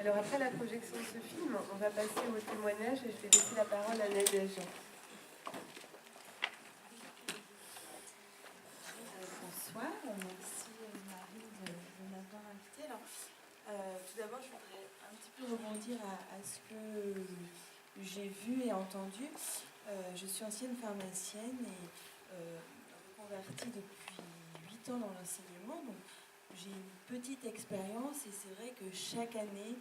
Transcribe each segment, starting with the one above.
Alors après la projection de ce film, on va passer au témoignage et je vais laisser la parole à Nadège. Bonsoir, merci Marie de m'avoir invitée. Alors, tout d'abord, je voudrais un petit peu rebondir à ce que j'ai vu et entendu. Je suis ancienne pharmacienne et reconvertie depuis 8 ans dans l'enseignement. Donc, j'ai une petite expérience et c'est vrai que chaque année,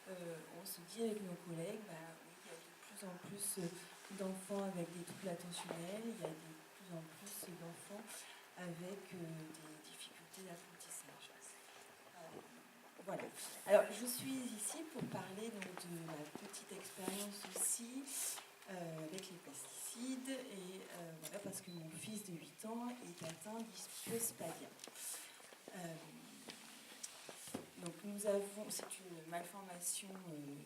on se dit avec nos collègues, oui, il y a de plus en plus d'enfants avec des troubles attentionnels, il y a de plus en plus d'enfants avec des difficultés d'apprentissage. Voilà. Alors, je suis ici pour parler donc, de ma petite expérience aussi avec les pesticides et voilà, parce que mon fils de 8 ans est atteint d'hyposphagia. Donc c'est une malformation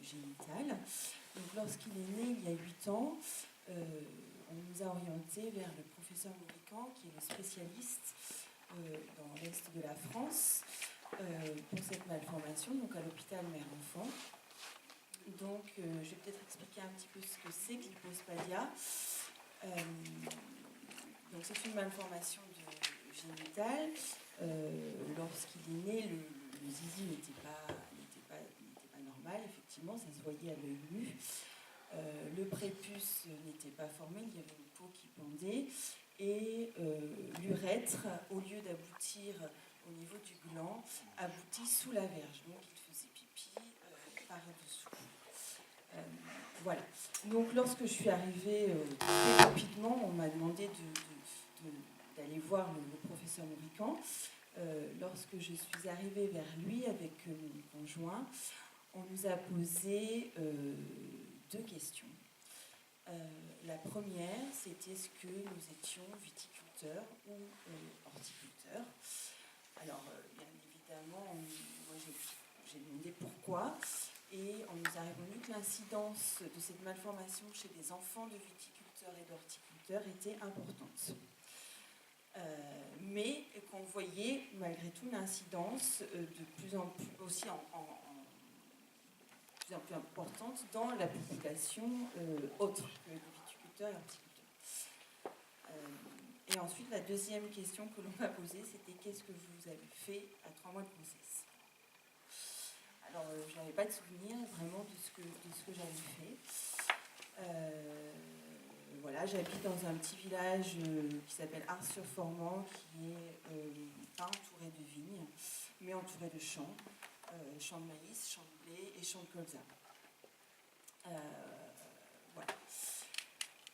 génitale. Donc lorsqu'il est né il y a 8 ans, on nous a orientés vers le professeur Mourican, qui est le spécialiste dans l'Est de la France pour cette malformation, donc à l'hôpital mère-enfant. Donc je vais peut-être expliquer un petit peu ce que c'est que l'hyposphagia. Donc c'est une malformation génitale. Lorsqu'il est né, le zizi n'était pas normal, effectivement, ça se voyait à l'œil nu. Le prépuce n'était pas formé, il y avait une peau qui pendait, et l'urètre, au lieu d'aboutir au niveau du gland, aboutit sous la verge, donc il faisait pipi par-dessous. Voilà. Donc lorsque je suis arrivée très rapidement, on m'a demandé d'aller voir le professeur Mourican. Lorsque je suis arrivée vers lui avec mon conjoint, on nous a posé 2 questions. La première, c'était est-ce que nous étions viticulteurs ou horticulteurs. Alors, bien évidemment, moi j'ai demandé pourquoi, et on nous a répondu que l'incidence de cette malformation chez des enfants de viticulteurs et d'horticulteurs était importante. Mais qu'on voyait malgré tout l'incidence de plus en plus aussi plus en plus importante dans la population autre que les viticulteurs et horticulteurs. Et ensuite, la deuxième question que l'on m'a posée, c'était qu'est-ce que vous avez fait à 3 mois de grossesse? Alors, je n'avais pas de souvenir vraiment de ce que j'avais fait. Voilà, j'habite dans un petit village qui s'appelle Ars-sur-Formant, qui est pas entouré de vignes, mais entouré de champs. Champs de maïs, champs de blé et champs de colza. Voilà.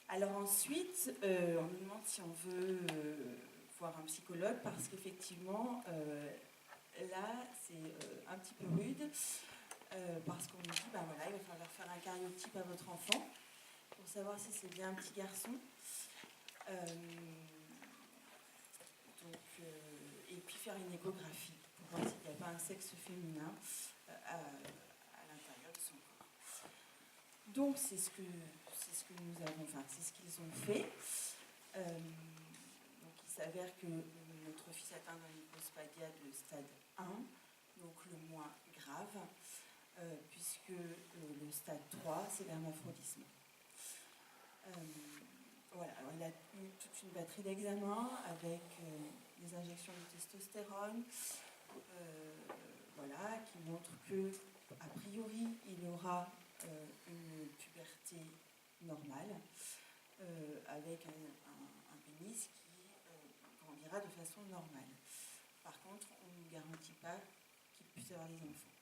Alors ensuite, on nous demande si on veut voir un psychologue, parce qu'effectivement, là, c'est un petit peu rude, parce qu'on nous dit, voilà, il va falloir faire un cariotype à votre enfant, pour savoir si c'est bien un petit garçon. Et puis faire une échographie, pour voir s'il n'y a pas un sexe féminin à l'intérieur de son corps. Donc c'est ce que nous avons, c'est ce qu'ils ont fait. Donc il s'avère que notre fils atteint d'un hyposphagia de stade 1, donc le moins grave, puisque le stade 3, c'est l'hermaphrodisme. Voilà, alors il a eu toute une batterie d'examens avec des injections de testostérone, voilà, qui montrent que, a priori, il aura une puberté normale, avec un pénis qui grandira de façon normale. Par contre, on ne garantit pas qu'il puisse avoir des enfants.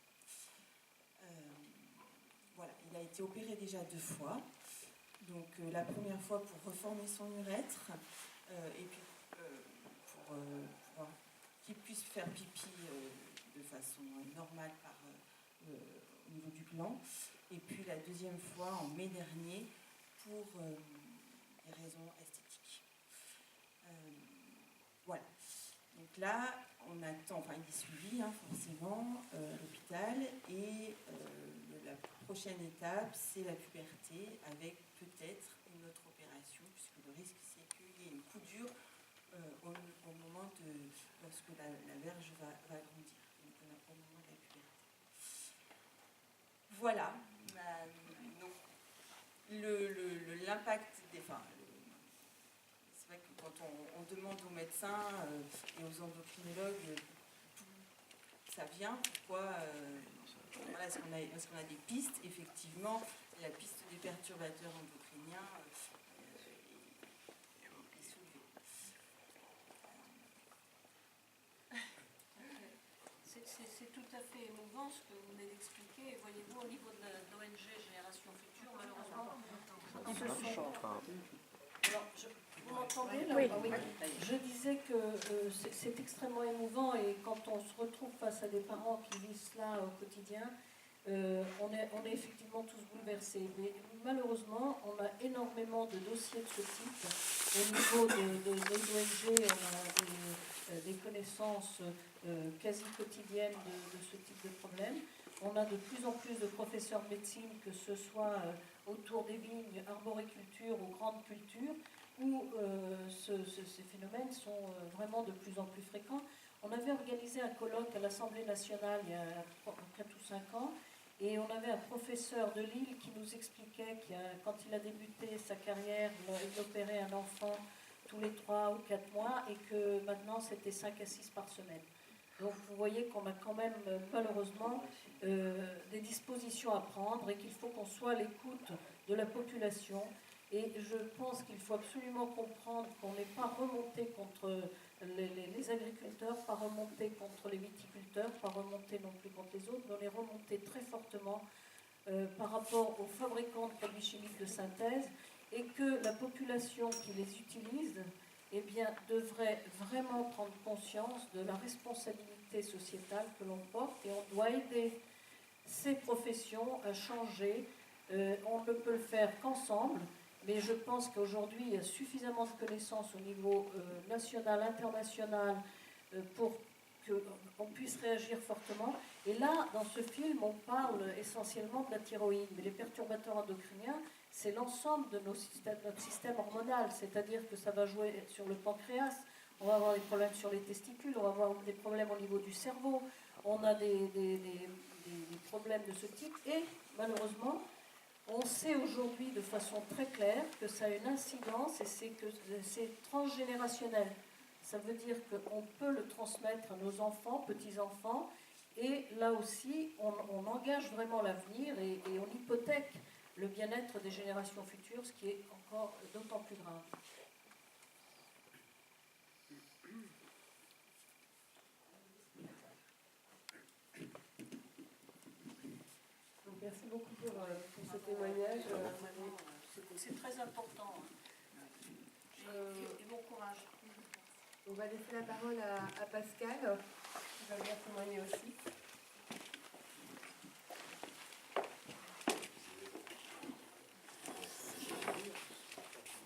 Voilà, il a été opéré déjà 2 fois. Donc la première fois pour reformer son urètre, et puis pour qu'il puisse faire pipi de façon normale au niveau du gland. Et puis la deuxième fois en mai dernier pour des raisons esthétiques. Voilà. Donc là, on attend, il est suivi forcément à l'hôpital, et la prochaine étape, c'est la puberté, avec peut-être une autre opération, puisque le risque, c'est qu'il y ait une coudure au moment lorsque la verge va grandir, donc au moment de la puberté. voilà. Donc, l'impact des... Enfin, c'est vrai que quand on demande aux médecins et aux endocrinologues ça vient, pourquoi voilà, est-ce qu'on a des pistes? Effectivement, la piste des perturbateurs endocriniens est soulevée. C'est tout à fait émouvant ce que vous venez d'expliquer. Voyez-vous, au niveau de l'ONG Génération Future, malheureusement, vous m'entendez là? Oui. Oui. Je disais que c'est extrêmement émouvant et quand on se retrouve face à des parents qui vivent cela au quotidien, on est effectivement tous bouleversés. Mais malheureusement, on a énormément de dossiers de ce type. Au niveau des ONG, on a des connaissances quasi quotidiennes de ce type de problème. On a de plus en plus de professeurs de médecine, que ce soit autour des vignes, arboriculture ou grande culture, où ces phénomènes sont vraiment de plus en plus fréquents. On avait organisé un colloque à l'Assemblée nationale il y a 4 ou 5 ans, et on avait un professeur de Lille qui nous expliquait que quand il a débuté sa carrière, il opérait un enfant tous les 3 ou 4 mois, et que maintenant c'était 5 à 6 par semaine. Donc vous voyez qu'on a quand même malheureusement des dispositions à prendre, et qu'il faut qu'on soit à l'écoute de la population. Et je pense qu'il faut absolument comprendre qu'on n'est pas remonté contre les agriculteurs, pas remonté contre les viticulteurs, pas remonté non plus contre les autres, mais on est remonté très fortement par rapport aux fabricants de produits chimiques de synthèse, et que la population qui les utilise eh bien, devrait vraiment prendre conscience de la responsabilité sociétale que l'on porte, et on doit aider ces professions à changer. On ne peut le faire qu'ensemble. Mais je pense qu'aujourd'hui, il y a suffisamment de connaissances au niveau national, international, pour qu'on puisse réagir fortement. Et là, dans ce film, on parle essentiellement de la thyroïde. Mais les perturbateurs endocriniens, c'est l'ensemble de notre système hormonal. C'est-à-dire que ça va jouer sur le pancréas, on va avoir des problèmes sur les testicules, on va avoir des problèmes au niveau du cerveau. On a des problèmes de ce type. Et malheureusement, on sait aujourd'hui de façon très claire que ça a une incidence, et c'est transgénérationnel. Ça veut dire qu'on peut le transmettre à nos enfants, petits-enfants, et là aussi, on engage vraiment l'avenir, et on hypothèque le bien-être des générations futures, ce qui est encore d'autant plus grave. Merci beaucoup pour ce témoignage. C'est très important. Et bon courage. On va laisser la parole à Pascal, qui va bien témoigner aussi.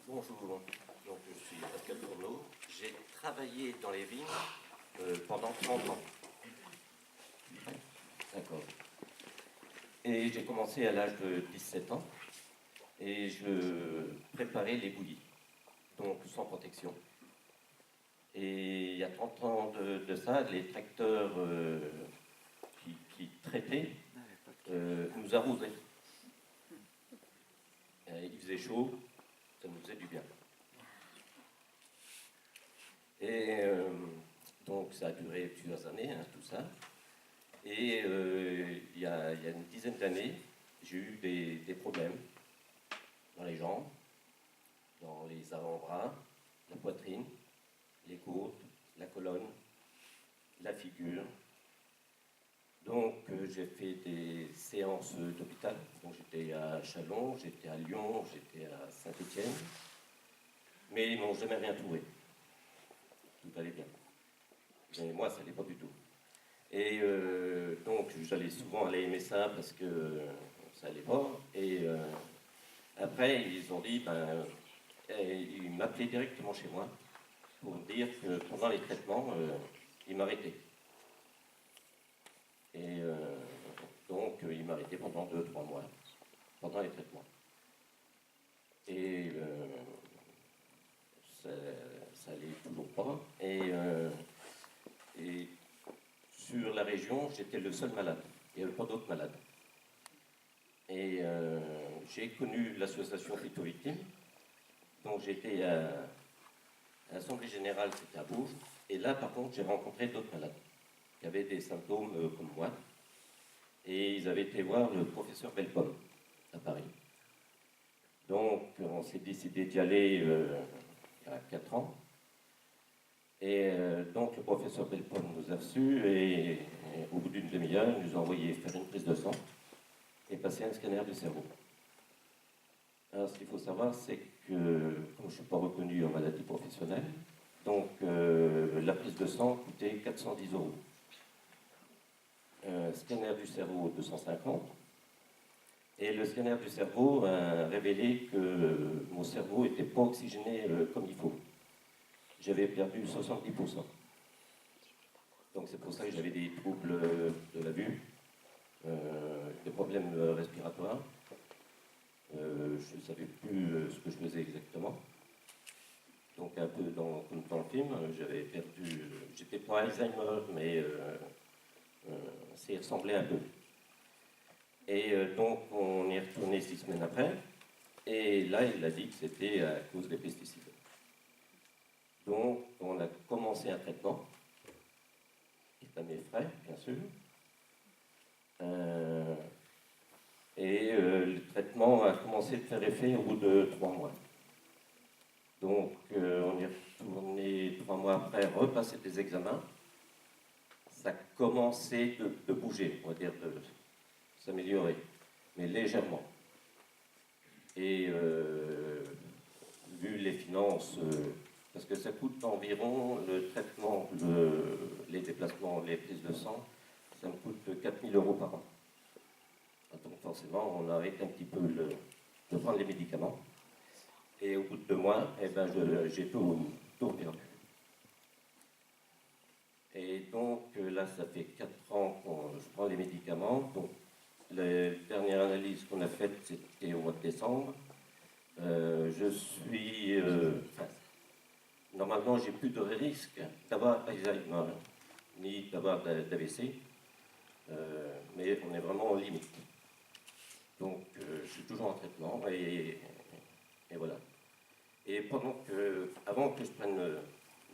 Bonjour, donc, je suis Pascal Fourneau. J'ai travaillé dans les vignes pendant 30 ans. D'accord. Et j'ai commencé à l'âge de 17 ans et je préparais les bouillies, donc sans protection. Et il y a 30 ans de ça, les tracteurs qui traitaient nous arrosaient. Il faisait chaud, ça nous faisait du bien. Et donc ça a duré plusieurs années, hein, tout ça. Et il y a une dizaine d'années, j'ai eu des problèmes dans les jambes, dans les avant-bras, la poitrine, les côtes, la colonne, la figure. Donc j'ai fait des séances d'hôpital. Donc j'étais à Châlons, j'étais à Lyon, j'étais à Saint-Étienne. Mais ils n'ont jamais rien trouvé. Tout allait bien. Mais moi, ça n'allait pas du tout. Et donc j'allais souvent à la MSA parce que ça n'allait pas. Et après, ils ont dit, ils m'appelaient directement chez moi pour me dire que pendant les traitements, ils m'arrêtaient. Et donc, ils m'arrêtaient pendant 2-3 mois, pendant les traitements. Et ça allait toujours pas. Et sur la région, j'étais le seul malade. Il n'y avait pas d'autres malades. j'ai connu l'association Phyto-Victimes. Donc j'étais à l'Assemblée Générale, c'était à Bourges. Et là, par contre, j'ai rencontré d'autres malades qui avaient des symptômes comme moi. Et ils avaient été voir le professeur Belpomme à Paris. Donc on s'est décidé d'y aller il y a 4 ans. Et donc le professeur Belpomme nous a reçus et au bout d'une demi-heure, il nous a envoyé faire une prise de sang et passer un scanner du cerveau. Alors ce qu'il faut savoir, c'est que comme je ne suis pas reconnu en maladie professionnelle, donc la prise de sang coûtait 410 €. Scanner du cerveau 250. Et le scanner du cerveau a révélé que mon cerveau n'était pas oxygéné comme il faut. J'avais perdu 70%. Donc c'est pour ça que j'avais des troubles de la vue, des problèmes respiratoires. Je ne savais plus ce que je faisais exactement. Donc un peu comme dans le film, j'avais perdu, j'étais pas Alzheimer, mais ça y ressemblait un peu. Et donc on est retourné 6 semaines après, et là il a dit que c'était à cause des pesticides. Donc on a commencé un traitement, qui est à mes frais, bien sûr. Le traitement a commencé de faire effet au bout de 3 mois. Donc on est retourné 3 mois après, repasser des examens. Ça commençait de bouger, on va dire, de s'améliorer, mais légèrement. Et vu les finances, parce que ça coûte environ le traitement, les déplacements, les prises de sang, ça me coûte 4 000 € par an. Donc forcément, on arrête un petit peu de prendre les médicaments. Et au bout de 2 mois, eh ben, j'ai tout perdu. Et donc là, ça fait 4 ans que je prends les médicaments. Donc la dernière analyse qu'on a faite, c'était au mois de décembre. Normalement, j'ai plus de risque d'avoir Alzheimer ni d'avoir d'AVC, mais on est vraiment en limite. Donc, je suis toujours en traitement et voilà. Et avant que je prenne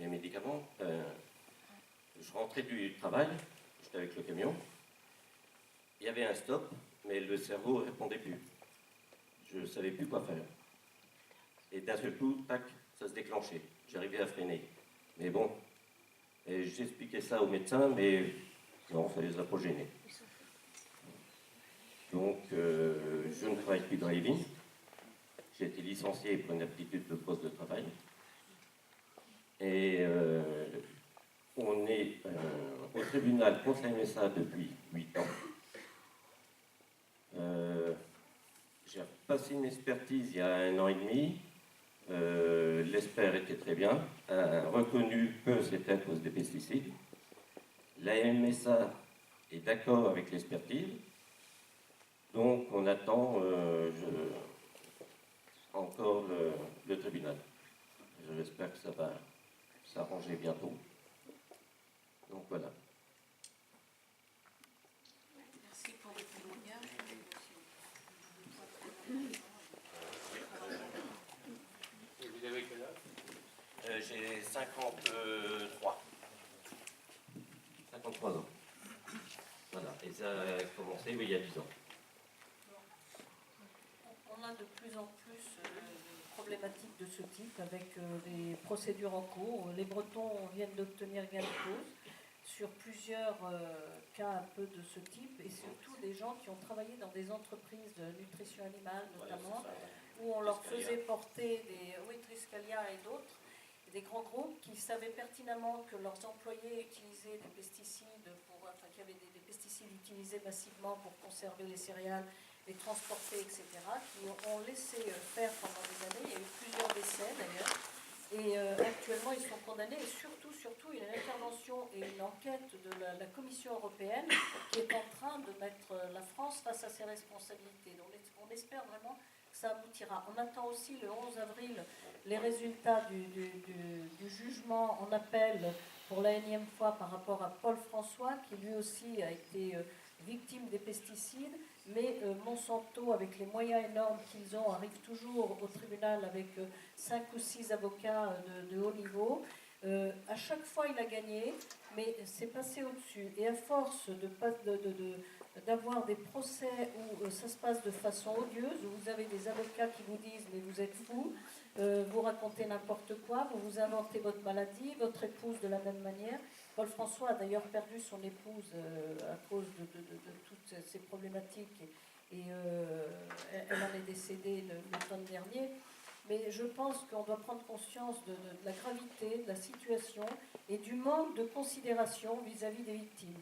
mes médicaments, je rentrais du travail, j'étais avec le camion, il y avait un stop, mais le cerveau ne répondait plus. Je ne savais plus quoi faire. Et d'un seul coup, tac, ça se déclenchait. J'arrivais à freiner. Mais bon, j'expliquais ça aux médecins, mais non, ça les a pas gênés. Donc, je ne travaille plus dans les vignes. J'ai été licencié pour une aptitude de poste de travail. Et on est au tribunal contre la MSA depuis 8 ans. J'ai passé une expertise il y a 1 an et demi. L'expert était très bien, a reconnu que c'était à cause des pesticides. La MSA est d'accord avec l'expertise. Donc on attend encore le tribunal. J'espère que ça va s'arranger bientôt. Donc voilà. Merci pour le témoignage. Vous avez quel âge? J'ai 53. 53 ans. Voilà. Et ça a commencé il y a 10 ans. On a de plus en plus de problématiques de ce type avec des procédures en cours. Les Bretons viennent d'obtenir gain de cause sur plusieurs cas un peu de ce type et surtout des gens qui ont travaillé dans des entreprises de nutrition animale notamment, où on leur faisait porter Triskalia et d'autres, des grands groupes qui savaient pertinemment que leurs employés utilisaient des pesticides, qu'il y avait des pesticides utilisés massivement pour conserver les céréales, les transporter, etc., qui ont laissé faire pendant des années. Il y a eu plusieurs décès d'ailleurs. Et actuellement, ils sont condamnés. Et surtout, il y a une intervention et une enquête de la Commission européenne qui est en train de mettre la France face à ses responsabilités. Donc, on espère vraiment que ça aboutira. On attend aussi le 11 avril les résultats du jugement en appel pour la énième fois par rapport à Paul François, qui lui aussi a été victime des pesticides, mais Monsanto, avec les moyens énormes qu'ils ont, arrive toujours au tribunal avec 5 ou 6 avocats de haut niveau. À chaque fois, il a gagné, mais c'est passé au-dessus. Et à force d'avoir des procès où ça se passe de façon odieuse, où vous avez des avocats qui vous disent « mais vous êtes fous, vous racontez n'importe quoi, vous inventez votre maladie, votre épouse de la même manière ». Paul François a d'ailleurs perdu son épouse à cause de toutes ces problématiques et elle en est décédée l'automne dernier. Mais je pense qu'on doit prendre conscience de la gravité de la situation et du manque de considération vis-à-vis des victimes.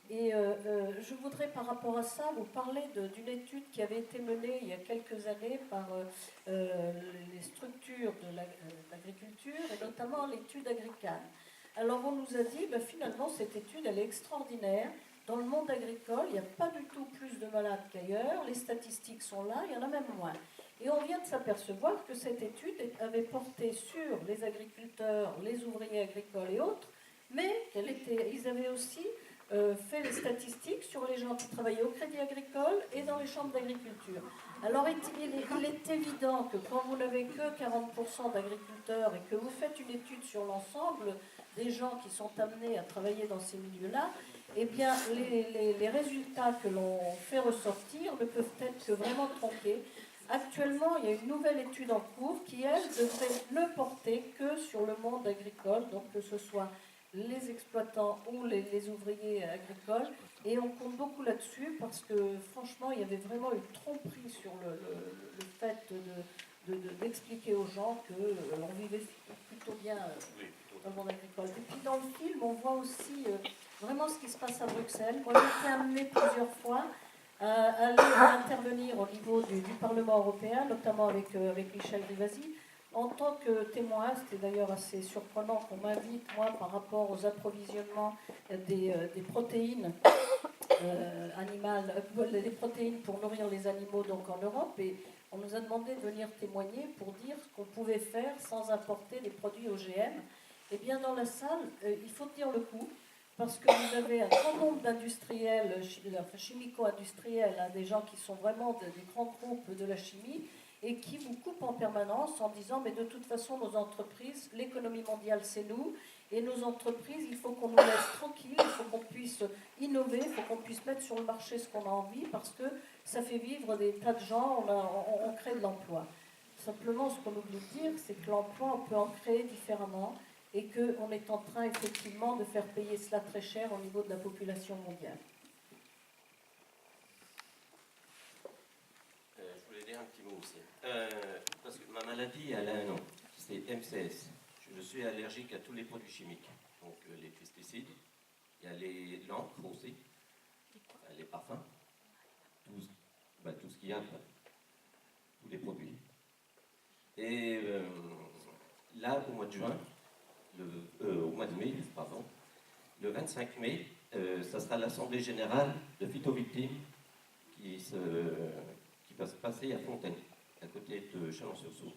Et je voudrais par rapport à ça vous parler d'une étude qui avait été menée il y a quelques années par les structures de l'agriculture et notamment l'étude Agricane. Alors on nous a dit, finalement cette étude elle est extraordinaire. Dans le monde agricole, il n'y a pas du tout plus de malades qu'ailleurs, les statistiques sont là, il y en a même moins. Et on vient de s'apercevoir que cette étude avait porté sur les agriculteurs, les ouvriers agricoles et autres, mais ils avaient aussi fait les statistiques sur les gens qui travaillaient au Crédit Agricole et dans les chambres d'agriculture. Alors il est évident que quand vous n'avez que 40% d'agriculteurs et que vous faites une étude sur l'ensemble des gens qui sont amenés à travailler dans ces milieux-là, eh bien les résultats que l'on fait ressortir ne peuvent être que vraiment tronqués. Actuellement, il y a une nouvelle étude en cours qui, elle, devrait ne porter que sur le monde agricole, donc que ce soit les exploitants ou les ouvriers agricoles. Et on compte beaucoup là-dessus parce que, franchement, il y avait vraiment une tromperie sur le fait d'expliquer aux gens qu'on vivait plutôt bien dans le monde agricole. Et puis, dans le film, on voit aussi vraiment ce qui se passe à Bruxelles. Moi, j'ai été amenée plusieurs fois à intervenir au niveau du Parlement européen, notamment avec Michel Rivasi, en tant que témoin. C'était d'ailleurs assez surprenant qu'on m'invite, moi, par rapport aux approvisionnements des protéines animales, des protéines pour nourrir les animaux donc en Europe, et on nous a demandé de venir témoigner pour dire ce qu'on pouvait faire sans importer des produits OGM. Eh bien, dans la salle, il faut tenir le coup, parce que vous avez un grand nombre d'industriels, chimico-industriels, des gens qui sont vraiment des grands groupes de la chimie, et qui vous coupent en permanence en disant « mais de toute façon, nos entreprises, l'économie mondiale, c'est nous, et nos entreprises, il faut qu'on nous laisse tranquilles, il faut qu'on puisse innover, il faut qu'on puisse mettre sur le marché ce qu'on a envie, parce que ça fait vivre des tas de gens, on crée de l'emploi. » Simplement, ce qu'on oublie de dire, c'est que l'emploi, on peut en créer différemment, et qu'on est en train effectivement de faire payer cela très cher au niveau de la population mondiale. Je voulais dire un petit mot aussi. Parce que ma maladie, elle a un nom, c'est MCS. Je suis allergique à tous les produits chimiques. Donc les pesticides, il y a l'encre aussi, les parfums, tout ce qu'il y a, tous les produits. Et là, au mois de juin, au mois de mai, pardon, le 25 mai, ça sera l'Assemblée Générale de Phytovictimes qui va se passer à Fontaine, à côté de Chalon-sur-Saône.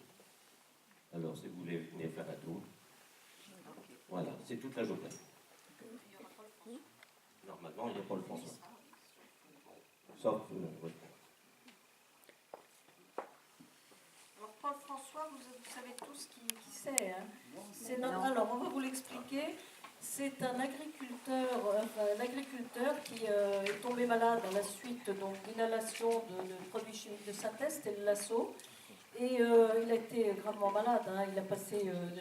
Alors, si vous voulez venir faire un tour, voilà, c'est toute la journée. Normalement, il n'y a pas le François. Sauf, Alors, Paul François, vous savez tous qui c'est. Hein. Alors, on va vous l'expliquer. C'est un agriculteur qui est tombé malade à la suite d'inhalation de produits chimiques de synthèse, c'était le lasso. Et il a été gravement malade. Hein. Il a passé une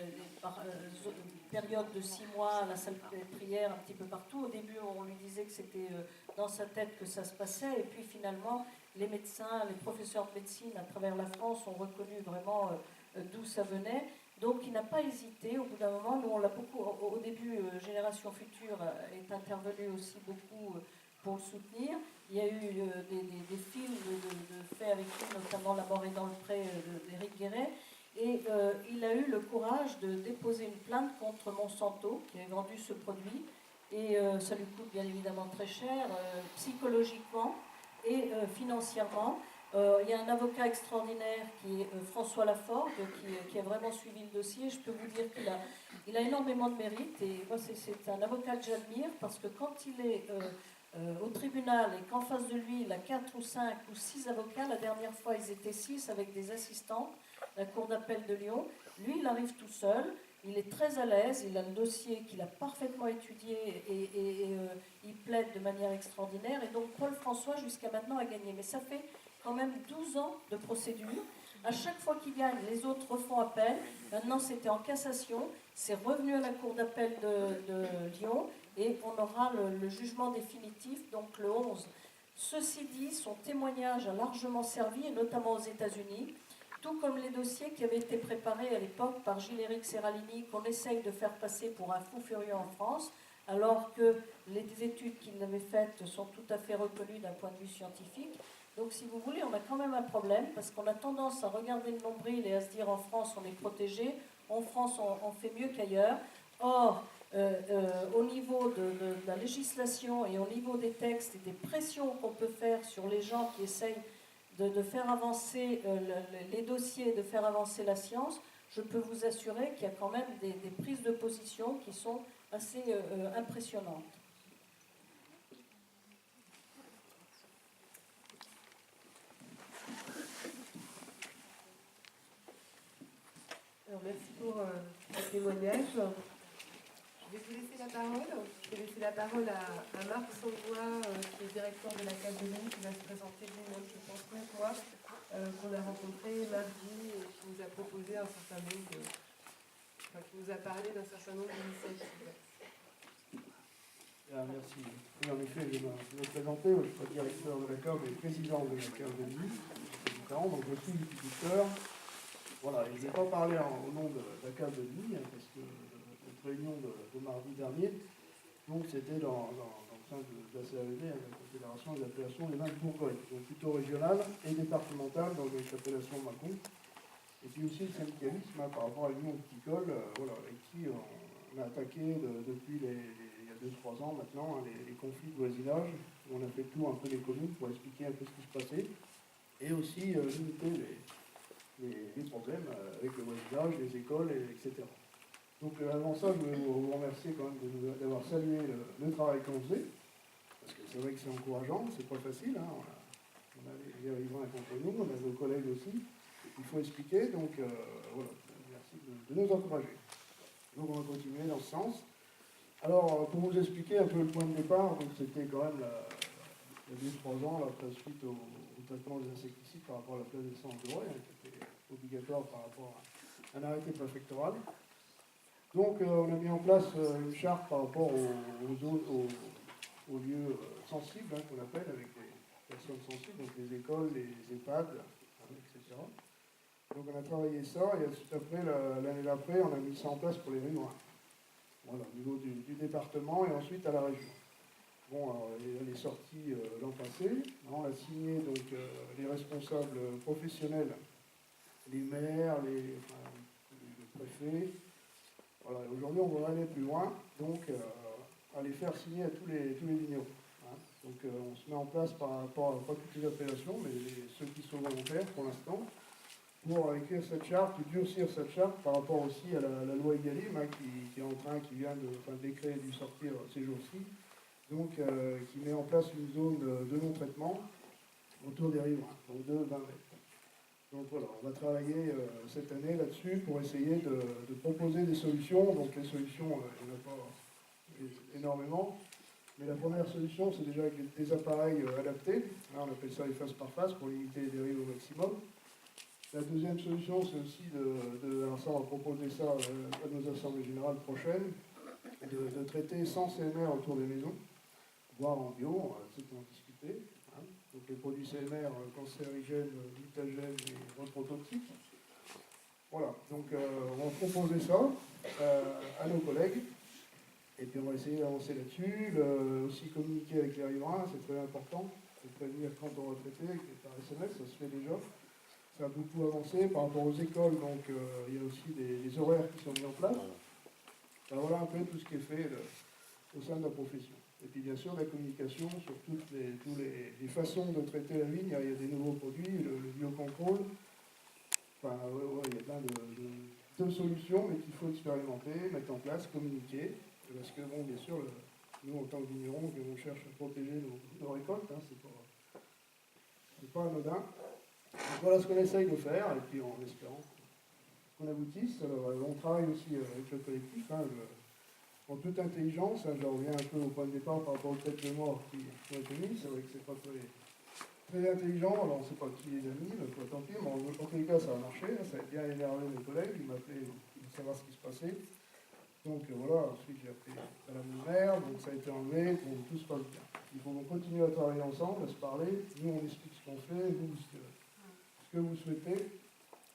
période de 6 mois à la salle de prière un petit peu partout. Au début, on lui disait que c'était dans sa tête que ça se passait. Et puis finalement, les médecins, les professeurs de médecine à travers la France ont reconnu vraiment d'où ça venait. Donc il n'a pas hésité. Au bout d'un moment, nous on l'a beaucoup, au début, Génération Future est intervenue aussi beaucoup pour le soutenir. Il y a eu des films faits avec lui, notamment La mort est dans le pré d'Éric Guéret. Et il a eu le courage de déposer une plainte contre Monsanto, qui avait vendu ce produit. Et ça lui coûte bien évidemment très cher, psychologiquement et financièrement. Il y a un avocat extraordinaire qui est François Laforgue, qui a vraiment suivi le dossier. Je peux vous dire qu'il a énormément de mérite. Et moi, c'est un avocat que j'admire parce que quand il est au tribunal et qu'en face de lui, il a 4 ou 5 ou 6 avocats, la dernière fois ils étaient 6 avec des assistants, la Cour d'appel de Lyon, lui il arrive tout seul, il est très à l'aise, il a le dossier qu'il a parfaitement étudié et il plaide de manière extraordinaire, et donc Paul François jusqu'à maintenant a gagné. Mais ça fait quand même 12 ans de procédure. À chaque fois qu'il gagne, les autres refont appel. Maintenant, c'était en cassation. C'est revenu à la Cour d'appel de Lyon et on aura le jugement définitif, donc le 11. Ceci dit, son témoignage a largement servi, et notamment aux États-Unis, tout comme les dossiers qui avaient été préparés à l'époque par Gilles-Éric Serralini, qu'on essaye de faire passer pour un fou furieux en France, alors que les études qu'il avait faites sont tout à fait reconnues d'un point de vue scientifique. Donc, si vous voulez, on a quand même un problème, parce qu'on a tendance à regarder le nombril et à se dire en France, on est protégé, en France, on fait mieux qu'ailleurs. Or, au niveau de la législation et au niveau des textes et des pressions qu'on peut faire sur les gens qui essayent de faire avancer les dossiers, de faire avancer la science, je peux vous assurer qu'il y a quand même des prises de position qui sont assez impressionnantes. Alors, merci pour ce témoignage. Je vais vous laisser la parole. Je vais laisser la parole à Marc Sauvois, qui est directeur de la Académie, qui va se présenter lui-même, je pense, même moi, qu'on a rencontré mardi et qui nous a proposé un certain nombre de... Enfin, qui nous a parlé d'un certain nombre d'initiatives. Merci. Oui, en effet, je vais me présenter. Je suis pas directeur de la CAB, mais président de la CAB de Nice. C'est différent, donc je suis viticulteur. Voilà, je ne vais pas parler au nom de la CAB de Nice, parce que notre réunion de mardi dernier, donc c'était dans le sein de la CAVD, la Confédération des appellations des vins de Bourgogne, donc plutôt régionale et départementale dans les appellations Macon. Et puis aussi le syndicalisme par rapport à l'Union viticole, voilà, avec qui on a attaqué depuis il y a 2-3 ans maintenant les conflits de voisinage, où on a fait tout un peu les communes pour expliquer un peu ce qui se passait, et aussi limiter les problèmes avec le voisinage, les écoles, etc. Donc avant ça, je voulais vous remercier quand même d'avoir salué le travail qu'on faisait, parce que c'est vrai que c'est encourageant, c'est pas facile, hein. On a les riverains contre nous, on a nos collègues aussi, il faut expliquer, donc voilà, merci de nous encourager. Donc on va continuer dans ce sens. Alors, pour vous expliquer un peu le point de départ, donc c'était quand même il y a 2-3 ans, après suite au traitement des insecticides par rapport à la place d'essence de Roy, qui était obligatoire par rapport à un arrêté préfectoral. Donc on a mis en place une charte par rapport aux lieux sensibles, qu'on appelle, avec les personnes sensibles, donc les écoles, les EHPAD, etc. Donc on a travaillé ça, et après, l'année d'après, on a mis ça en place pour les riverains. Voilà, au niveau du département et ensuite à la région. Bon, alors, elle est sortie l'an passé. On a signé donc les responsables professionnels, les maires, les préfets. Voilà, aujourd'hui, on va aller plus loin, donc à les faire signer à tous les vignerons. Hein. Donc on se met en place par rapport à pas toutes les appellations, mais ceux qui sont volontaires pour l'instant, pour écrire cette charte, durcir cette charte par rapport aussi à la loi Egalim, hein, qui est en train, qui vient le décret a dû sortir ces jours-ci, donc qui met en place une zone de non-traitement autour des riverains, donc de 20 mètres. Donc voilà, on va travailler cette année là-dessus pour essayer de proposer des solutions. Donc les solutions, il n'y en a pas énormément, mais la première solution, c'est déjà avec des appareils adaptés. Là, on appelle ça les face par face pour limiter les dérives au maximum. La deuxième solution, c'est aussi alors ça, on va proposer ça à nos assemblées générales prochaines, de traiter sans CMR autour des maisons, voire en bio, on va en discuter. Hein. Donc les produits CMR, cancérigènes, mutagènes et reprotoxiques. Voilà, donc on va proposer ça à nos collègues, et puis on va essayer d'avancer là-dessus, aussi communiquer avec les riverains, c'est très important, c'est prévenir quand on va traiter, par SMS, ça se fait déjà. Ça a beaucoup avancé par rapport aux écoles, donc il y a aussi des horaires qui sont mis en place. Ben, voilà un peu tout ce qui est fait au sein de la profession. Et puis bien sûr la communication sur toutes les façons de traiter la vigne. Il y a des nouveaux produits, le biocontrôle. Enfin, il y a plein de solutions, mais qu'il faut expérimenter, mettre en place, communiquer. Parce que bon, bien sûr, nous, en tant que vignerons, on cherche à protéger nos récoltes, hein, c'est pas anodin. Donc voilà ce qu'on essaye de faire, et puis en espérant qu'on aboutisse. Alors, on travaille aussi avec le collectif, hein, en toute intelligence. Hein, je reviens un peu au point de départ par rapport aux têtes de mort qui ont été mises. C'est vrai que c'est pas très intelligent, alors on ne sait pas qui les a mis, donc tant pis, mais en tous les cas ça a marché, hein, ça a bien énervé mes collègues, ils m'appelaient pour savoir ce qui se passait. Donc voilà, ensuite j'ai appelé à la mère, donc ça a été enlevé, donc tout se passe bien. Il faut qu'on continue à travailler ensemble, à se parler, nous on explique ce qu'on fait, vous ce que vous souhaitez,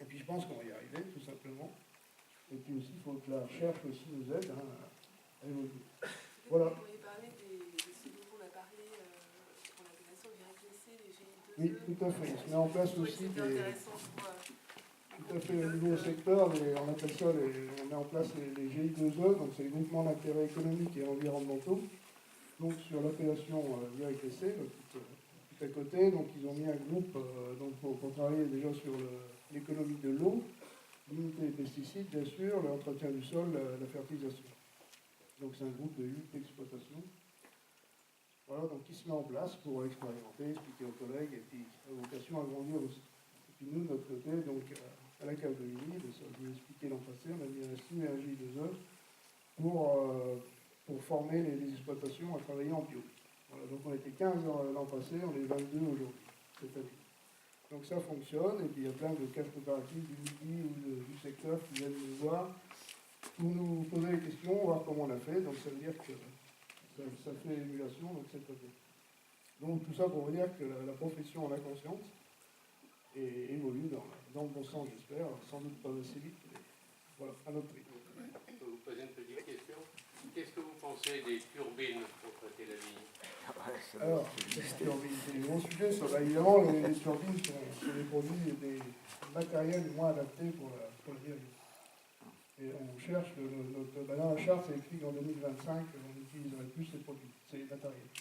et puis je pense qu'on va y arriver, tout simplement. Et puis aussi, il faut que la recherche aussi nous aide hein, à évoluer. Voilà. Vous pourriez parler de ce dont on a parlé pour l'appellation du RGC, les GI2E. Oui, tout à fait. On se met en place aussi C'était des... intéressant pour... Tout à fait, au niveau secteur, on appelle ça, on met en place les GI2E, donc c'est les groupements d'intérêt économiques et environnementaux. Donc sur l'appellation IRCC, tout à côté, donc ils ont mis un groupe donc pour travailler déjà sur l'économie de l'eau, limiter les pesticides, bien sûr, l'entretien du sol, la fertilisation. Donc c'est un groupe de 8 exploitations. Voilà, donc qui se met en place pour expérimenter, expliquer aux collègues, et puis à vocation à grandir aussi. Et puis nous, de notre côté, donc à la cave de Mini, ça je vous ai expliqué l'an passé, on a mis un synergie 2 pour former les exploitations à travailler en bio. Voilà, donc on était 15 l'an passé, on est 22 aujourd'hui, cette année. Donc ça fonctionne, et puis il y a plein de caves coopératives du Midi ou du secteur qui viennent nous voir pour nous poser des questions, voir comment on a fait. Donc ça veut dire que ça fait émulation, donc c'est très bien. Donc tout ça pour vous dire que la profession en a conscience et évolue dans le bon sens, j'espère, sans doute pas assez vite, mais voilà, à notre rythme. Je peux vous poser une petite question. Qu'est-ce que vous pensez des turbines pour traiter la vigne? Alors, c'est un gros sujet. Ça, évidemment, les turbines sont des produits et des matériels les moins adaptés pour la vie. Et on cherche, dans la charte, c'est écrit qu'en 2025, on n'utiliserait plus ces produits, ces matériels.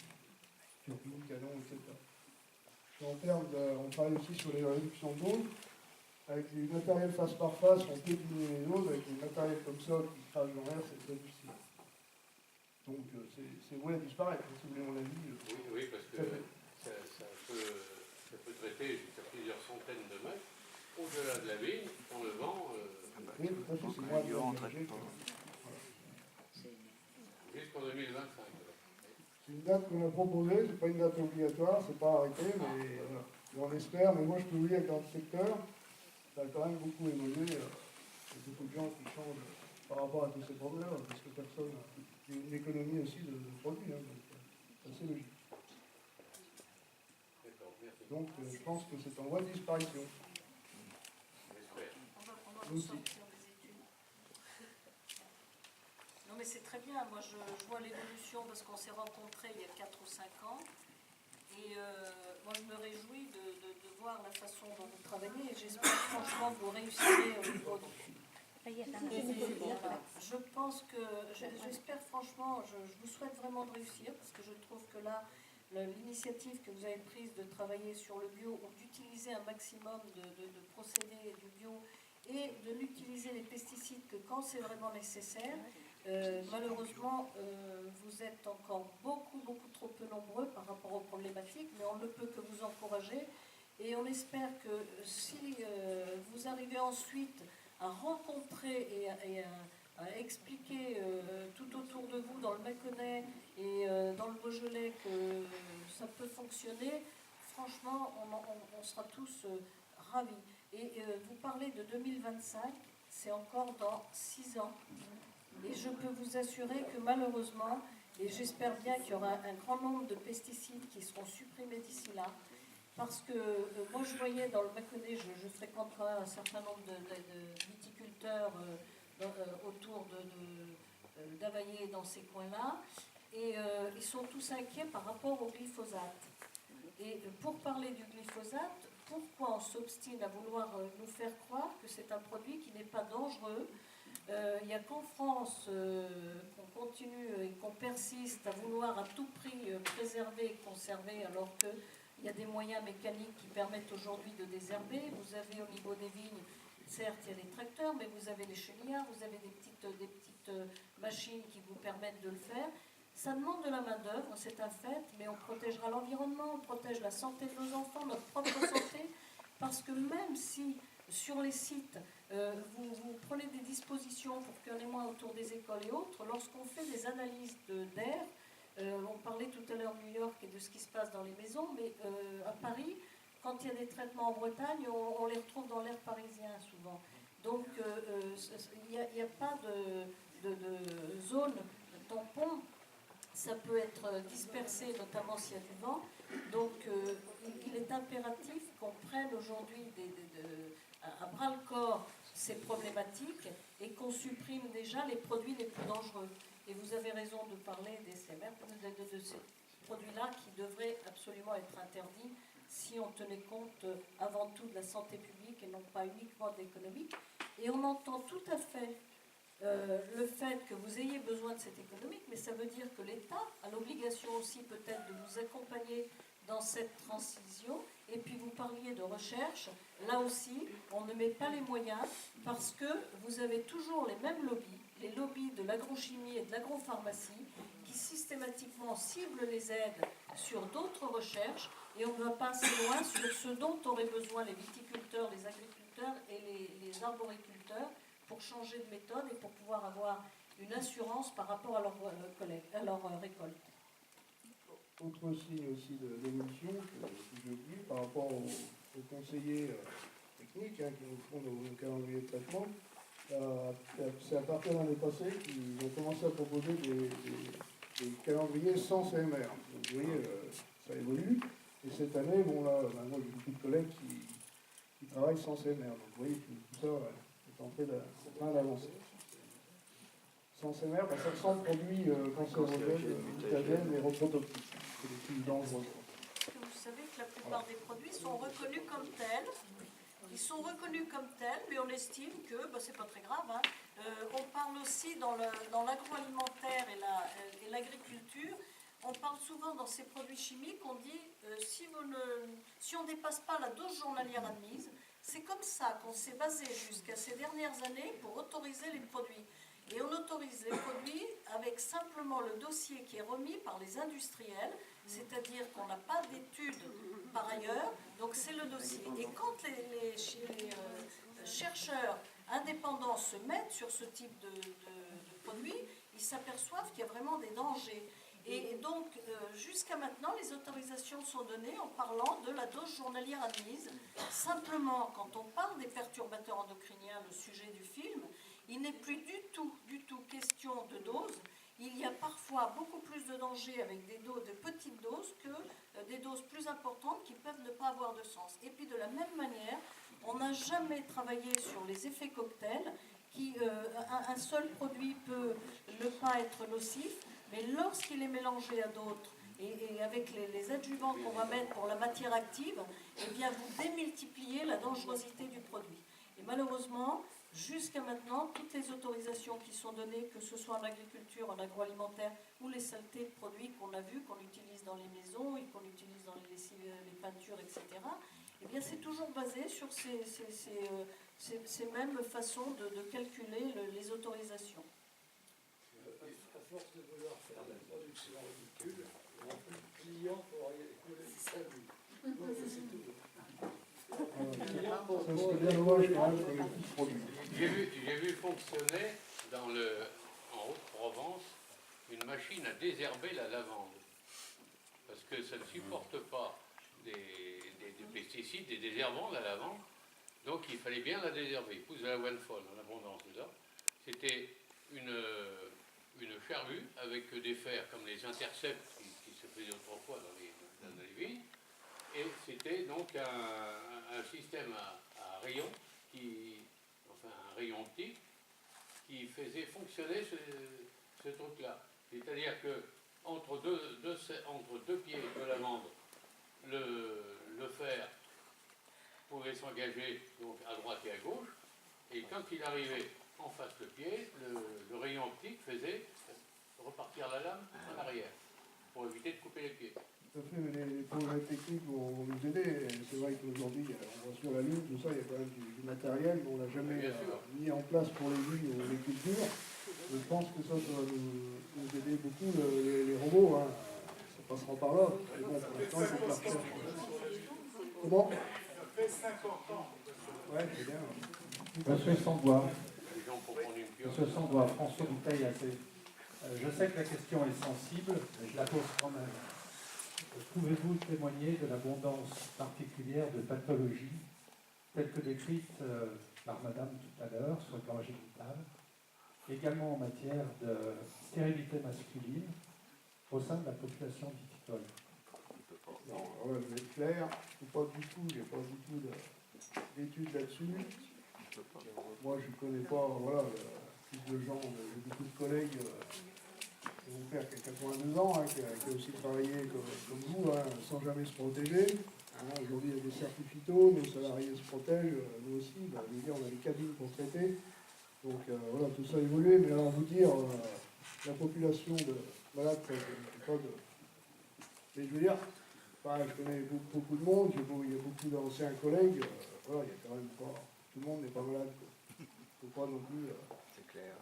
Turbines, canons, etc. En termes on travaille aussi sur les réductions d'eau. Avec les matériels face par face, on peut diminuer les doses. Avec les matériels comme ça qui crachent dans l'air, c'est très difficile. Donc c'est voué à disparaître, si vous voulez mon avis. Oui, parce que ça peut traiter jusqu'à plusieurs centaines de mètres au-delà de la vigne, en le vent. Oui, tout à fait, c'est moins engagé. Jusqu'en 2025. C'est une date qu'on a proposée, c'est pas une date obligatoire, c'est pas arrêté, mais voilà. On espère, mais moi je peux vous dire que dans le secteur, ça a quand même beaucoup évolué. Il y a beaucoup de gens qui changent par rapport à tous ces problèmes, parce que personne n'a une économie aussi de produits, hein, donc c'est assez logique. D'accord, merci. Donc je pense que c'est en voie de disparition. J'espère. On va ressortir des études. Non mais c'est très bien, moi je vois l'évolution parce qu'on s'est rencontrés il y a 4 ou 5 ans. Et moi je me réjouis de voir la façon dont vous travaillez et j'espère franchement que vous réussirez au niveau de... Je pense que, j'espère franchement, je vous souhaite vraiment de réussir parce que je trouve que là, l'initiative que vous avez prise de travailler sur le bio ou d'utiliser un maximum de procédés du bio et de n'utiliser les pesticides que quand c'est vraiment nécessaire, malheureusement, vous êtes encore beaucoup trop peu nombreux par rapport aux problématiques, mais on ne peut que vous encourager et on espère que si vous arrivez ensuite à rencontrer et à expliquer tout autour de vous, dans le Mâconnais et dans le Beaujolais, que ça peut fonctionner, franchement, on sera tous ravis. Et vous parlez de 2025, c'est encore dans 6 ans. Et je peux vous assurer que malheureusement, et j'espère bien qu'il y aura un grand nombre de pesticides qui seront supprimés d'ici là, parce que moi je voyais dans le Mâconnais, je fréquente quand même un certain nombre de viticulteurs autour d'Availlé et dans ces coins-là, et ils sont tous inquiets par rapport au glyphosate. Et pour parler du glyphosate, pourquoi on s'obstine à vouloir nous faire croire que c'est un produit qui n'est pas dangereux? Il n'y a qu'en France qu'on continue et qu'on persiste à vouloir à tout prix préserver et conserver alors qu'il y a des moyens mécaniques qui permettent aujourd'hui de désherber. Vous avez au niveau des vignes, certes il y a des tracteurs, mais vous avez les chenillards, vous avez des petites machines qui vous permettent de le faire. Ça demande de la main-d'œuvre, c'est un fait, mais on protégera l'environnement, on protège la santé de nos enfants, notre propre santé, parce que même si sur les sites, vous prenez des dispositions pour qu'il y en ait moins autour des écoles et autres, lorsqu'on fait des analyses d'air, on parlait tout à l'heure de New York et de ce qui se passe dans les maisons, mais à Paris, quand il y a des traitements en Bretagne, on les retrouve dans l'air parisien souvent. Donc il n'y a pas de zone tampon. Ça peut être dispersé, notamment s'il y a du vent. Donc il est impératif qu'on prenne aujourd'hui à bras-le-corps ces problématiques et qu'on supprime déjà les produits les plus dangereux. Et vous avez raison de parler des CMR, de ces produits-là qui devraient absolument être interdits si on tenait compte avant tout de la santé publique et non pas uniquement de l'économique. Et on entend tout à fait le fait que vous ayez besoin de cette économique, mais ça veut dire que l'État a l'obligation aussi peut-être de vous accompagner dans cette transition. Et puis vous parliez de recherche, là aussi on ne met pas les moyens parce que vous avez toujours les mêmes lobbies, les lobbies de l'agrochimie et de l'agropharmacie qui systématiquement ciblent les aides sur d'autres recherches et on ne va pas assez loin sur ce dont auraient besoin les viticulteurs, les agriculteurs et les arboriculteurs pour changer de méthode et pour pouvoir avoir une assurance par rapport à leur récolte. Autre signe aussi d'évolution que j'ai vu par rapport aux conseillers techniques qui nous font nos calendriers de traitement, c'est à partir de l'année passée qu'ils ont commencé à proposer des calendriers sans CMR. Donc vous voyez, ça évolue. Et cette année, bon là, moi j'ai beaucoup de collègues qui travaillent sans CMR. Donc vous voyez que tout ça est en train d'avancer. Sans CMR, ça ressemble produit cancérogène, mutagène et reprotoxique. C'est les plus dangereux. Vous savez que la plupart des produits sont reconnus comme tels. Ils sont reconnus comme tels, mais on estime que c'est pas très grave. Hein. On parle aussi dans l'agroalimentaire et l'agriculture. On parle souvent dans ces produits chimiques, on dit si on ne dépasse pas la dose journalière admise, c'est comme ça qu'on s'est basé jusqu'à ces dernières années pour autoriser les produits. Et on autorise les produits avec simplement le dossier qui est remis par les industriels, c'est-à-dire qu'on n'a pas d'études par ailleurs, donc c'est le dossier. Et quand les chercheurs indépendants se mettent sur ce type de produit, ils s'aperçoivent qu'il y a vraiment des dangers. Et donc, jusqu'à maintenant, les autorisations sont données en parlant de la dose journalière admise. Simplement, quand on parle des perturbateurs endocriniens, le sujet du film, il n'est plus du tout question de dose. Il y a parfois beaucoup plus de danger avec des petites doses que des doses plus importantes qui peuvent ne pas avoir de sens. Et puis de la même manière, on n'a jamais travaillé sur les effets cocktails. Un seul produit peut ne pas être nocif, mais lorsqu'il est mélangé à d'autres, et avec les adjuvants qu'on va mettre pour la matière active, eh bien vous démultipliez la dangerosité du produit. Et malheureusement, jusqu'à maintenant, toutes les autorisations qui sont données, que ce soit en agriculture, en agroalimentaire, ou les saletés de produits qu'on a vus, qu'on utilise dans les maisons et qu'on utilise dans les lessives, les peintures, etc., eh bien c'est toujours basé sur ces mêmes façons de calculer les autorisations. À force de vouloir faire la production ridicule, on n'a plus de clients pour écouler les saluts. Donc c'est tout. J'ai vu fonctionner en Haute-Provence une machine à désherber la lavande. Parce que ça ne supporte pas des pesticides, des désherbants, la lavande. Donc il fallait bien la désherber. Il pousse de la one-fall en abondance dedans. C'était une charrue avec des fers comme les intercepts qui se faisaient autrefois dans les vignes. Et c'était donc un système à rayons, un rayon optique, qui faisait fonctionner ce truc-là. C'est-à-dire que entre deux pieds de lavande, le fer pouvait s'engager donc à droite et à gauche, et quand il arrivait en face de pied, le rayon optique faisait repartir la lame en arrière, pour éviter de couper les pieds. Tout à fait, mais les progrès techniques vont nous aider. C'est vrai qu'aujourd'hui, on voit sur la Lune, tout ça, il y a quand même du matériel, mais on n'a jamais mis en place pour les vignes ou les cultures. je pense que ça va nous aider beaucoup, les robots, hein. Ça passera par là. Et bon, pour l'instant, il faut que la recherche. Comment? Ça fait 50 ans. Ouais, c'est bien. Monsieur Sandois, Les gens pour prendre une pioche. Monsieur Sandois, François Bouteille, je sais que la question est sensible, mais je la pose quand même. Pouvez-vous témoigner de l'abondance particulière de pathologies telles que décrites par Madame tout à l'heure sur le plan génital, également en matière de stérilité masculine au sein de la population viticole? Non, ouais, je vais être clair, j'ai pas du tout d'études là-dessus. Moi, je ne connais pas, voilà, plus de gens, j'ai beaucoup de collègues, mon père qui a 82 ans, hein, qui a aussi travaillé comme vous, hein, sans jamais se protéger. Hein, aujourd'hui, il y a des certificats, nos salariés se protègent, nous aussi, bah, je veux dire, on a des cabines pour traiter. Donc voilà, tout ça a évolué, mais alors vous dire, la population de malades, je ne sais pas de... Mais je veux dire, enfin, je connais beaucoup de monde, il y a beaucoup d'anciens collègues, voilà, il y a quand même pas... Tout le monde n'est pas malade, quoi. Il ne faut pas non plus... C'est clair.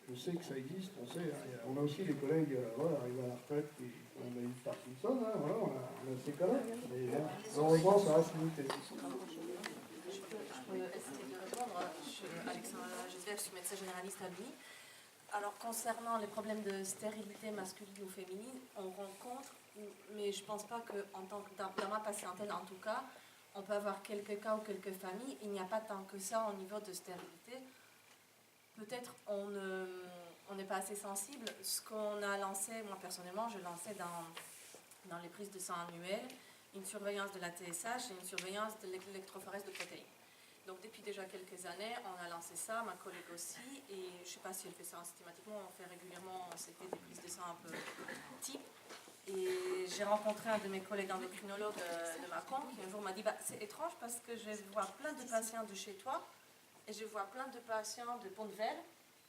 Je sais que ça existe, on sait. Hein, on a aussi des collègues, voilà, arrivés à la retraite, on a eu Parkinson, hein, voilà, on a ces cas-là. Mais heureusement, ça reste limité. Je peux essayer de répondre. Alexandra Joseph, je suis médecin généraliste à Bny. Alors, concernant les problèmes de stérilité masculine ou féminine, on rencontre, mais je ne pense pas que, dans ma patientèle en tout cas, on peut avoir quelques cas ou quelques familles. Il n'y a pas tant que ça au niveau de stérilité. Peut-être on n'est pas assez sensible. Ce qu'on a lancé, moi personnellement, je lançais dans les prises de sang annuelles une surveillance de la TSH et une surveillance de l'électrophorèse de protéines. Donc depuis déjà quelques années, on a lancé ça, ma collègue aussi, et je ne sais pas si elle fait ça systématiquement, on fait régulièrement, c'était des prises de sang un peu type. Et j'ai rencontré un de mes collègues endocrinologues de Mâcon qui un jour m'a dit c'est étrange parce que je vois plein de patients de chez toi et je vois plein de patients de Pont-de-Vel.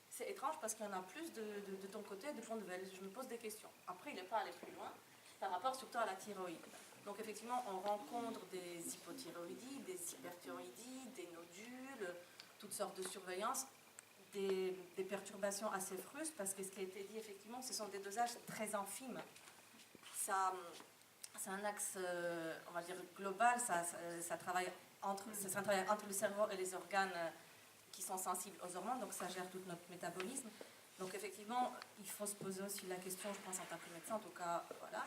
C'est étrange parce qu'il y en a plus de ton côté de Pont-de-Vel. Je me pose des questions. Après, il n'est pas allé plus loin par rapport surtout à la thyroïde. Donc effectivement, on rencontre des hypothyroïdies, des hyperthyroïdies, des nodules, toutes sortes de surveillances, des perturbations assez frustes parce que ce qui a été dit, effectivement, ce sont des dosages très infimes. C'est un axe, on va dire, global, ça travaille entre le cerveau et les organes qui sont sensibles aux hormones, donc ça gère tout notre métabolisme. Donc effectivement, il faut se poser aussi la question, je pense en tant que médecin, en tout cas, voilà.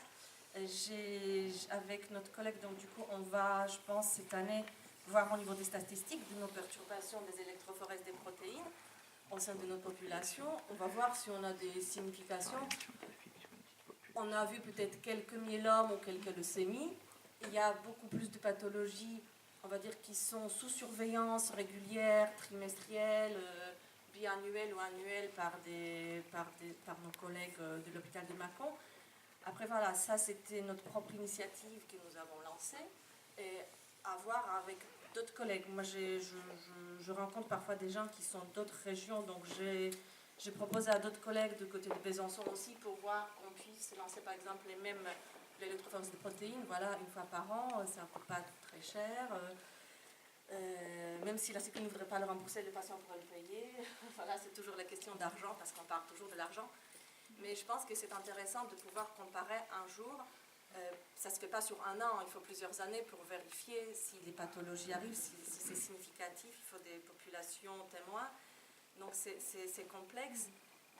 Avec notre collègue, donc du coup, on va, je pense, cette année, voir au niveau des statistiques de nos perturbations des électrophorèses des protéines au sein de notre population. On va voir si on a des significations. On a vu peut-être quelques myélomes ou quelques leucémies. Il y a beaucoup plus de pathologies, on va dire, qui sont sous surveillance régulière, trimestrielle, biannuelle ou annuelle par nos collègues de l'hôpital de Mâcon. Après, voilà, ça, c'était notre propre initiative que nous avons lancée. Et à voir avec d'autres collègues. Moi, je rencontre parfois des gens qui sont d'autres régions, donc j'ai proposé à d'autres collègues de côté de Besançon aussi pour voir qu'on puisse lancer, par exemple, les mêmes l'électrophorèse de protéines, voilà, une fois par an, ça ne coûte pas très cher. Même si la Sécu ne voudrait pas le rembourser, le patient pourrait le payer. Voilà, c'est toujours la question d'argent, parce qu'on parle toujours de l'argent. Mais je pense que c'est intéressant de pouvoir comparer un jour. Ça ne se fait pas sur un an, il faut plusieurs années pour vérifier si les pathologies arrivent, si c'est significatif, il faut des populations témoins. Donc c'est complexe.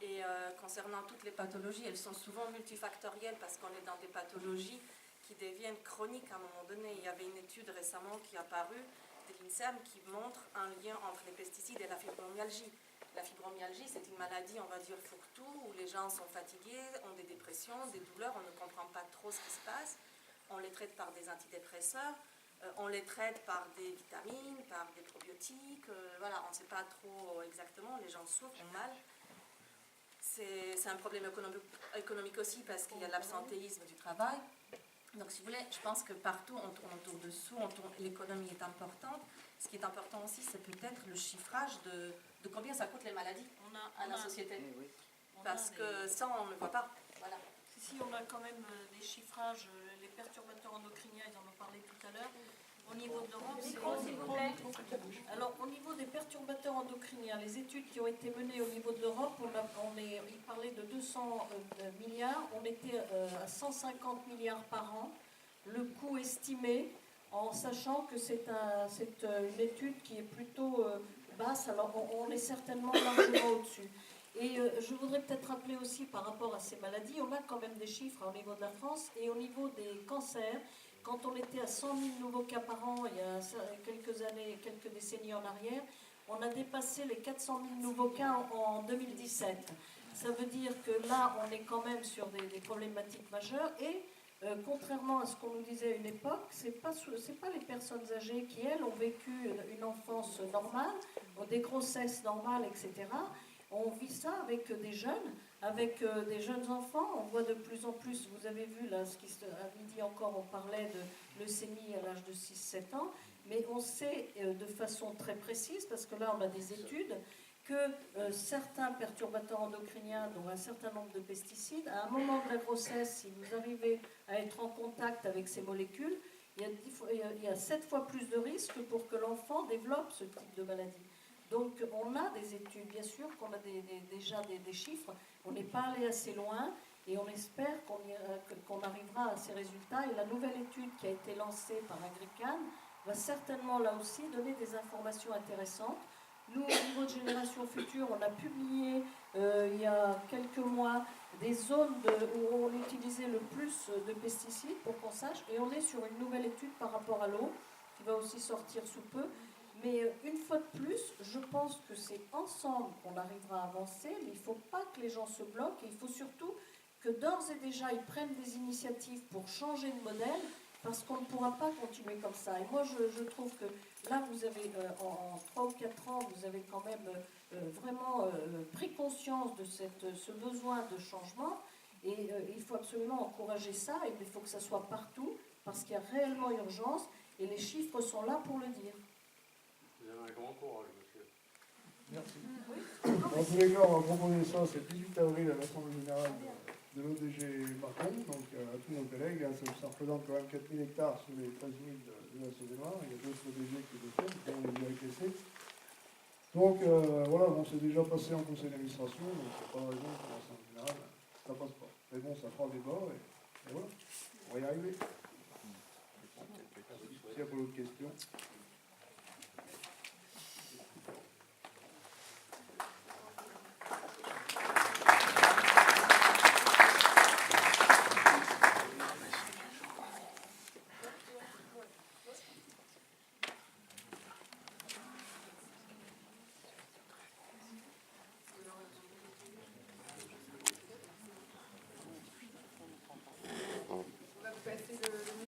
Et concernant toutes les pathologies, elles sont souvent multifactorielles parce qu'on est dans des pathologies qui deviennent chroniques à un moment donné. Il y avait une étude récemment qui est apparue de l'INSERM qui montre un lien entre les pesticides et la fibromyalgie. La fibromyalgie, c'est une maladie, on va dire, fourre-tout, où les gens sont fatigués, ont des dépressions, des douleurs, on ne comprend pas trop ce qui se passe. On les traite par des antidépresseurs, on les traite par des vitamines, par des probiotiques, voilà, on ne sait pas trop exactement, les gens souffrent, ont mal. C'est un problème économique aussi parce qu'il y a l'absentéisme du travail. Donc, si vous voulez, je pense que partout, on tourne autour de sous, l'économie est importante. Ce qui est important aussi, c'est peut-être le chiffrage de combien ça coûte les maladies à la société. Parce que ça, on ne le voit pas. Voilà. Si on a quand même des chiffrages, les perturbateurs endocriniens, ils en ont parlé tout à l'heure. Au niveau de l'Europe, c'est... Alors, au niveau des perturbateurs endocriniens, endocriniens, les études qui ont été menées au niveau de l'Europe, il parlait de 200 milliards, on était à 150 milliards par an, le coût estimé, en sachant que c'est une étude qui est plutôt basse, alors on est certainement largement au-dessus. Et je voudrais peut-être rappeler aussi par rapport à ces maladies, on a quand même des chiffres au niveau de la France et au niveau des cancers. Quand on était à 100 000 nouveaux cas par an il y a quelques années, quelques décennies en arrière, on a dépassé les 400 000 nouveaux cas en 2017. Ça veut dire que là, on est quand même sur des problématiques majeures et contrairement à ce qu'on nous disait à une époque, c'est pas les personnes âgées qui, elles, ont vécu une enfance normale, des grossesses normales, etc. On vit ça avec des jeunes, avec des jeunes enfants. On voit de plus en plus, vous avez vu là, à midi encore, on parlait de leucémie à l'âge de 6-7 ans, mais on sait de façon très précise, parce que là on a des études, que certains perturbateurs endocriniens, dont un certain nombre de pesticides, à un moment de la grossesse, si vous arrivez à être en contact avec ces molécules, il y a 7 fois plus de risques pour que l'enfant développe ce type de maladie. Donc on a des études, bien sûr qu'on a déjà des chiffres, on n'est pas allé assez loin et on espère qu'on arrivera à ces résultats. Et la nouvelle étude qui a été lancée par Agrican va certainement là aussi donner des informations intéressantes. Nous, au niveau de Génération Future, on a publié il y a quelques mois des zones où on utilisait le plus de pesticides pour qu'on sache, et on est sur une nouvelle étude par rapport à l'eau qui va aussi sortir sous peu. Mais une fois de plus, je pense que c'est ensemble qu'on arrivera à avancer, mais il ne faut pas que les gens se bloquent, et il faut surtout que d'ores et déjà ils prennent des initiatives pour changer de modèle, parce qu'on ne pourra pas continuer comme ça. Et moi, je trouve que là, vous avez, en 3 ou 4 ans, vous avez quand même vraiment pris conscience de ce besoin de changement, et il faut absolument encourager ça, et il faut que ça soit partout, parce qu'il y a réellement urgence, et les chiffres sont là pour le dire. Vous avez un grand courage, monsieur. Merci. Dans tous les cas, on va proposer ça, c'est le 18 avril à l'Assemblée générale de l'ODG Macron, donc à tous nos collègues. Ça représente quand même 4000 hectares sur les 13 000 de la CDMA. Il y a d'autres ODG qui le font, qui ont les AQC. Donc voilà, bon, c'est déjà passé en conseil d'administration, donc il n'y a pas de raison pour l'Assemblée générale, ça passe pas. Mais bon, ça fera débat et voilà, on va y arriver. S'il y a pas d'autres questions.